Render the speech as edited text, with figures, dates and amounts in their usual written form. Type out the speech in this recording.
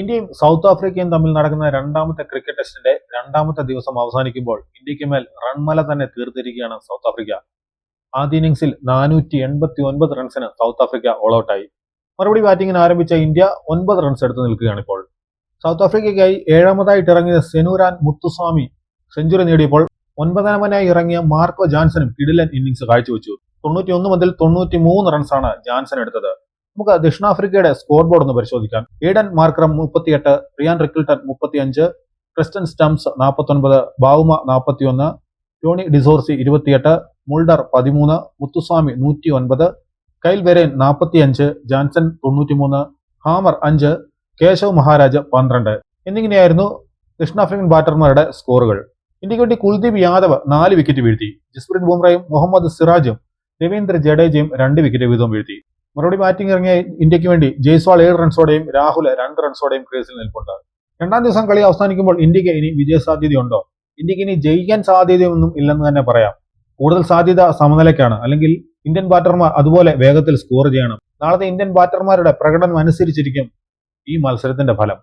ഇന്ത്യയും സൗത്ത് ആഫ്രിക്കയും തമ്മിൽ നടക്കുന്ന രണ്ടാമത്തെ ക്രിക്കറ്റ് ടെസ്റ്റിന്റെ രണ്ടാമത്തെ ദിവസം അവസാനിക്കുമ്പോൾ ഇന്ത്യക്ക് മേൽ റൺമല തന്നെ തീർത്തിരിക്കുകയാണ് സൗത്ത് ആഫ്രിക്ക. ആദ്യ ഇന്നിംഗ്സിൽ 489 റൺസിന് സൗത്ത് ആഫ്രിക്ക ഓൾ ഔട്ടായി. മറുപടി ബാറ്റിംഗിന് ആരംഭിച്ച ഇന്ത്യ 9 റൺസ് എടുത്തു നിൽക്കുകയാണ് ഇപ്പോൾ. സൗത്ത് ആഫ്രിക്കയ്ക്കായി ഏഴാമതായിട്ട് ഇറങ്ങിയ സെനുരാൻ മുത്തുസ്വാമി സെഞ്ചുറി നേടിയപ്പോൾ 9ാമനായി ഇറങ്ങിയ മാർക്കോ ജാൻസനും കിടിലൻ ഇന്നിംഗ്സ് കാഴ്ചവെച്ചു. 91 മുതൽ 93 റൺസാണ് ജാൻസൺ എടുത്തത്. നമുക്ക് ദക്ഷിണാഫ്രിക്കയുടെ സ്കോർ ബോർഡ് ഒന്ന് പരിശോധിക്കാം. Aiden Markram 38, Ryan Rickelton 35, Tristan Stubbs 49, Bavuma 41, Tony de Zorzi 28, Mulder 13, Muthusamy 109, Kyle Verreynne 45, Jansen 93, Harmer 5, Keshav Maharaj 12 എന്നിങ്ങനെയായിരുന്നു ദക്ഷിണാഫ്രിക്കൻ ബാറ്റർമാരുടെ സ്കോറുകൾ. ഇന്ത്യക്ക് വേണ്ടി കുൽദീപ് യാദവ് 4 വിക്കറ്റ് വീഴ്ത്തി. ജസ്പ്രീത് ബുംറയും മുഹമ്മദ് സിറാജും രവീന്ദ്ര ജഡേജയും 2 വിക്കറ്റ് വീതം വീഴ്ത്തി. മറുപടി ബാറ്റിംഗ് ഇറങ്ങിയ ഇന്ത്യക്ക് വേണ്ടി ജയ്സ്വാൾ 7 റൺസോടെയും രാഹുൽ 2 റൺസോടെയും ക്രീസിൽ നിൽപ്പുണ്ട്. രണ്ടാം ദിവസം കളി അവസാനിക്കുമ്പോൾ ഇന്ത്യക്ക് ഇനി വിജയസാധ്യതയുണ്ടോ? ഇന്ത്യക്ക് ഇനി ജയിക്കാൻ സാധ്യതയൊന്നും ഇല്ലെന്ന് തന്നെ പറയാം. കൂടുതൽ സാധ്യത സമനിലയ്ക്കാണ്. അല്ലെങ്കിൽ ഇന്ത്യൻ ബാറ്റർമാർ അതുപോലെ വേഗത്തിൽ സ്കോർ ചെയ്യണം. നാളത്തെ ഇന്ത്യൻ ബാറ്റർമാരുടെ പ്രകടനം അനുസരിച്ചിരിക്കും ഈ മത്സരത്തിന്റെ ഫലം.